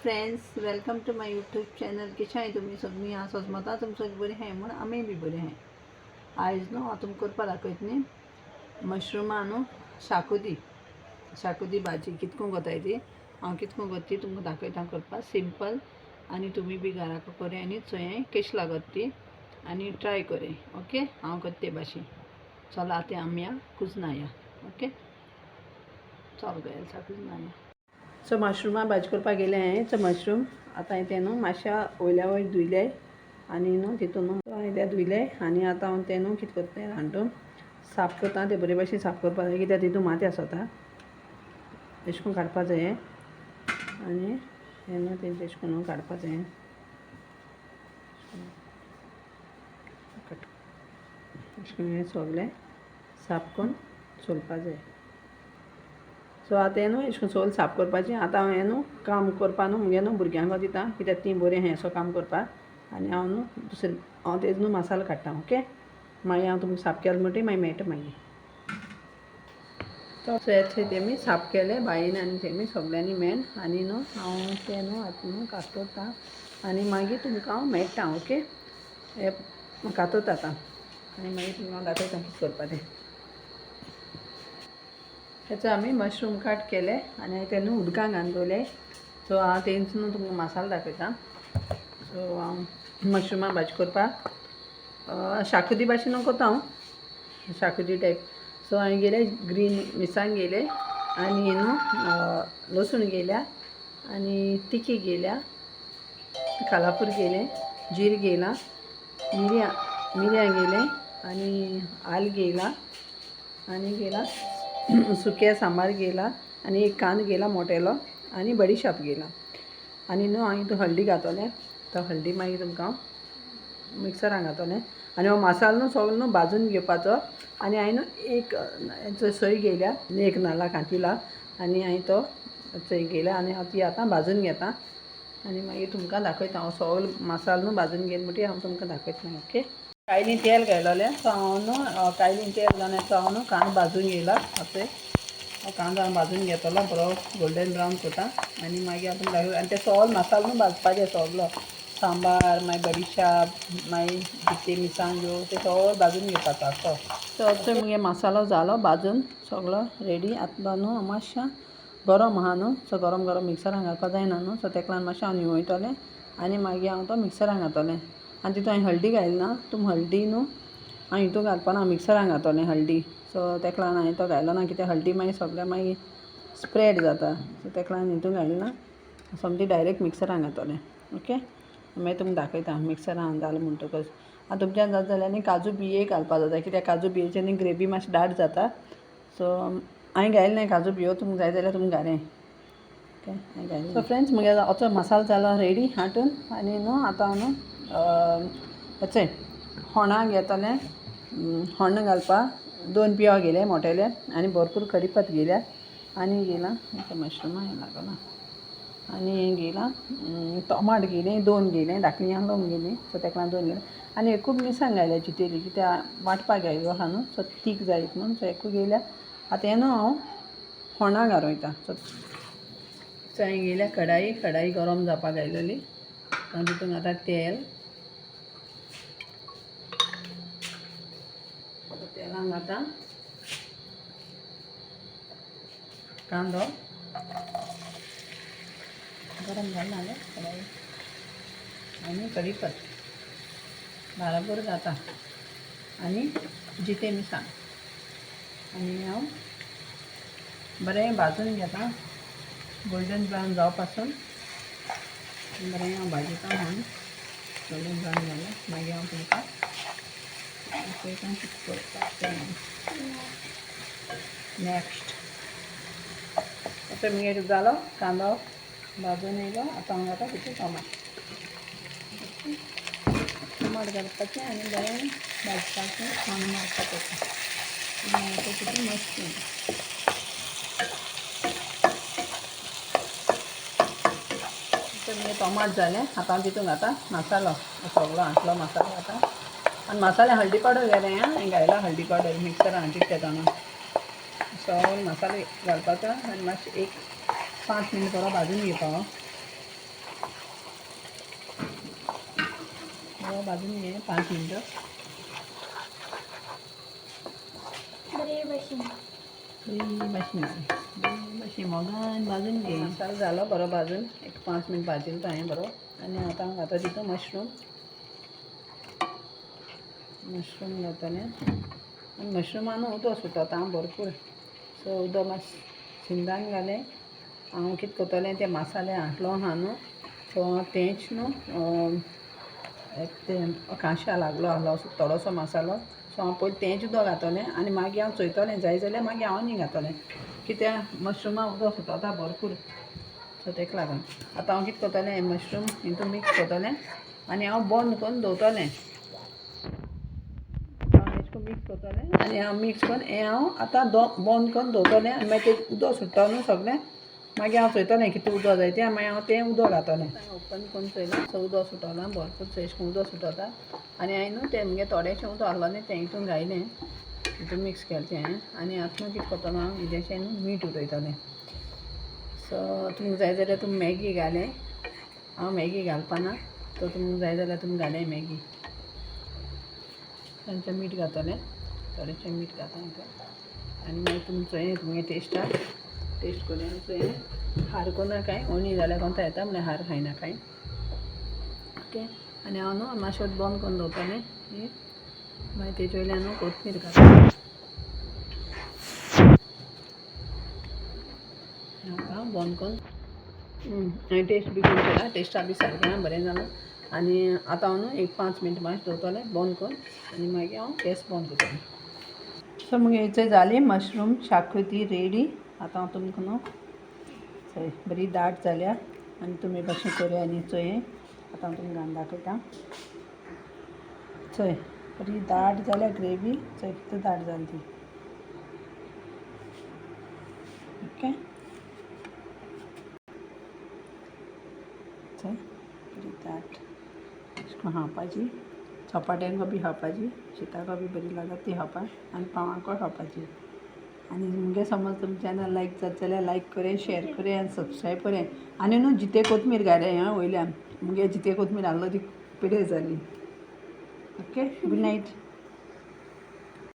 Friends, welcome to my YouTube channel. कशें आहाय तुमी सगळीं? हांव सोजमता तुमचो बरें आहाय म्हण आमी बी बरें आहाय. आयज न्हू हांव तुमकां करपा दाखयत न्ही मशरुमा न्हू शाकोती भाजी कितको कोताय ती हांव कितको कोत ती तुमकां दाखयता करपा सिंपल. आनी तुमी बी घरा करे आनी चोय कशी लागत ती आनी ट्राय करे. ओके, हांव कोत ते भाशेन. चल आतां आमी कुजनाया. ओके, चल गया कुजनाया. सो मशरुमा भाजी करपाक गेले हांवें. सो मशरूम आतां हांवें ते न्हू मातशा वयल्या वयर धुयले आनी न्हू तितून हांवें ते धुयले आनी आतां हांव ते न्हू कितें करता हाडून साफ करता. ते बरे भाशेन साफ करपा जाय कित्याक तितून माती आसता अशें करून काडपा जाय आनी हे न्हू तेंचे अशें करून काडपा जाय. अशें करून हें सगलें साफ करून सोलपा जाय. सो आतां हें न्हू अशें करून सोल साफ करपाचें. आतां हांव हें न्हू काम करपा न्हू मुगे न्हू भुरग्यांक दिता कित्याक तीं बरीं आहाय असो काम करपाक आनी हांव न्हू दुसरें हांव तेजो न्हू मसालो काडटा. ओके, मागीर हांव तुमकां साफ केलें म्हणटी मागीर मेळटा मागीर. सो हें तेमी साफ केलें बायेन आनी तेमी सगल्यांनी मेळून आनी न्हू हांव तें न्हू आतां न्हू कातरता आनी मागीर तुमकां हांव मेळटा. ओके, हें कातरता आतां आनी मागीर तुमकां हांव दाखयता कितें करपा तें. हेचो आमी मशरूम कट केले आनी हांवें ते न्हू उदकान घालून दवरले. सो हांव तेंच न्हू तुमकां मसालो दाखयता. सो हांव मशरुमा भाजी करपाक शाकोती भाशेन कोता हांव शाकोती टायप. सो हांवें गेले ग्रीन मिरसांग गेले आनी न्हू लसूण गेल्या आनी तिखी गेल्या, कालापूर गेले, जीर गेला, मिरयां गेले आनी आल गेला आनी गेला सुके सांबार गेला आनी एक कांदो गेला मोटेलो आनी बडीशाप गेला आनी न्हू हांवें हितून हळदी घातलें. तो हळदी मागीर तुमकां हांव मिक्सरान घातलें आनी हो मसालो न्हू सगळो न्हू भाजून घेवपाचो. आनी हांवें न्हू एक सोय गेल्या एक नाल्ला कांतिला आनी हांवें तो सोय गेल्या आनी हांव ती आतां भाजून घेता आनी मागीर तुमकां दाखयता. हांव सगळो मसालो न्हू भाजून घेवन म्हणटी हांव तुमकां दाखयता. ओके, कायलीन तेल घातलेलें. सो हांव न्हू कायलीन तेल घालून हांव न्हू कांदो भाजून घेयला. अशें कांदो हांव भाजून घेतलो बरो गोल्डन ब्रावन करता आनी मागीर हांव तुमकां दाखयता. आनी ते सगळो मसालो न्हू भाजपाचें सगलो सांबार मागीर बडीशाप मागीर जिते मिरसांग्यो ते सगळो भाजून घेवपाचो असो. सो असो मगे मसालो जालो भाजून सगळो रेडी. आतां न्हू मातशें गरम आहा न्हू सो गरम गरम मिक्सरान घालपा जायना न्हू. सो तेका लागून मातशें हांव निवयतलें आनी मागीर हांव तो मिक्सरान घातलें आनी तितून हांवें हळदी घायली ना. तुमी हळदी न्हू हांव हितून घालपाना हांव मिक्सरान घातलें हळदी. सो तेका लागून हांवें तो घायलो ना कित्याक हळदी मागीर सगळें मागीर स्प्रेड जाता. सो तेका लागून हितून घायली ना. समथींग डायरेक्ट मिक्सरान घातलें. ओके, मागीर तुमकां दाखयता मिक्सरान जालें म्हणटकच. आनी तुमच्यान जाता जाल्यार न्ही काजू बिये घालपा जाता कित्याक काजू बियेचे न्ही ग्रेवी मातशी दाट जाता. सो हांवें घायले ना काजू बियो, तुमकां जाय जाल्यार तुमी घालें. ओके, हांवें घायले. सो फ्रेंड्स मगे असो मसालो जालो रेडी हाडून आनी न्हू आतां हांव न्हू हेचें होणाक घेतलें. होण्ण घालपाक 2 पियो गेले मोटेले आनी भरपूर कढीपत्ता गेल्या आनी गेला मशरुमा हें लागला आनी हें गेला टोमाट गेले 2 गेले धाकलीं लावून गेली. सो तेका लागून 2 गेले आनी एकूच मिरसांग घायल्या चिटेली कित्याक वांटपाक घायलो आहा न्हू सो तीख जायत म्हणून. सो एकू गेल्या. आतां हें न्हू हांव होणाक घालयता. सो हांवें गेल्या कढाई गरम जावपाक घायलेली आनी तितून आतां तेल तेलान आतां कांदो गरम जालो जाल्यार कढाई आनी कढीपत्ता बराबर जाता आनी जिते मिरसांग आनी हांव बरें भाजून घेता गोल्डन ब्रावन जावं पासून बरें हांव भाजयता. म्हणून गोल्डन ब्रावन जालें मागीर हांव तुमकां दाखयता कितें करपाक तें. नेक्स्ट असो मगे जालो कांदो भाजून येयलो. आतां हांव घालता तितून टोमाट घालपाचें आनी बरें भाजपाचें खांडो मारपाचें तितून मशरूम. मगे टोमाट जालें. आतां हांव तितून घालता मसालो सगळो हांटलो मसालो घालता आनी मसाले हळदी पावडर घालें. हांवें घायला हळदी पावडर मिक्सरान हाडीत तेदोना सगळो मसालो घालपाचो आनी मातशें एक 5 मिनट बरो भाजून घेवपा. रवा भाजून घे 5 मिनटं. बशी मोगान भाजून घे. मसाला झालो बरो भाजून एक 5 मिनट भाजिलो तो हांवें बरो. आनी आतां घाता तितून मशरूम घातलें. आनी मशरूमान उदक सुटता भरपूर. सो उदक मातशें शिंदान घालें. हांव कितें करतलें ते मसाले हांटलो आहा न्हू. सो हांव तेंच न्हू ते कांशा लागलो आहलो थोडोसो मसालो. सो हांव पयलीं तेंच उदक घातलें आनी मागीर हांव चोयतलें जाय जाल्यार मागीर हांव आनी घातलें. कित्याक मशरुमान उदक सुटता भरपूर. सो ताका लागून आतां हांव कितें करतलें मशरूम हितून मिक्स करतलें आनी हांव बंद करून दवरतलें. मिक्स करतलें आनी हांव मिक्स करून हें हांव आतां बंद करून दवरतलें. आनी मागीर तें उदक सुट्टा न्हू सगळें. मागीर हांव चोयतलें कितें उदक जाय तें. मागीर हांव तें उदक घातलें. ओपन करून चोयलें सो उदक सुटलां भरपूर. सो अशें करून उदक सुटता. आनी हांवें न्हू तें म्हगे थोडेंशें उदक आहलो न्ही तें हितून घायलें. हितून मिक्स केलें तें आनी आतां कितें करतलो हांव इल्लेंशें न्हू मीठ उडयतलें. सो तुमकां जाय जाल्यार तुमी मॅगी घालें. हांव मॅगी घालपाना. तो तुमकां जाय जाल्यार तुमी घालें मॅगी. थंयचें मीठ घातलें. थोडेंशें मीठ घातलें हितून आनी मागीर तुमी चोय तुमगे टेस्ट करून आनी चोय. हार कोना काय ओणी जाल्यार कोंता येता म्हणल्यार हार खायना काय. ओके आनी हांव न्हू मातशें बंद करून दवरतलें. मागीर तेजे वयल्यान न्हू कोथमीर घालतलें. बंद करून हांवें टेस्ट बी करून केला. टेस्टा बी सारकें आहा बरें जालां. आनी आतां हांव न्हू एक 5 मिनट मातशें दवरतलें बंद करून आनी मागीर हांव गॅस बंद करतलें. सो मुगे हेचो जाली मशरूम शाकोती रेडी. आतां हांव तुमकां न्हू चोय बरी दाट जाल्या आनी तुमी कशें करूं आनी चोय. आतां हांव तुमकां घालून दाखयतां. चोय बरी दाट जाल्या ग्रेवी. चोय कितली दाट जाली ती. ओके चोय बरी दाट अशें करून खावपाची. चपाट्यांक बी खावपाची. शिताक बी बरी लागता ती खावपाक आनी पावांकूय खावपाची. आनी मुगे समज तुमचें चॅनल लायक जाता जाल्यार लायक करें शेअर करें आनी सबस्क्रायब करें. आनी न्हू जितें कोथमीर घालें वयल्यान मुगे जितें कोथमीर आहलो ती पिड्यार जाली. Okay good night.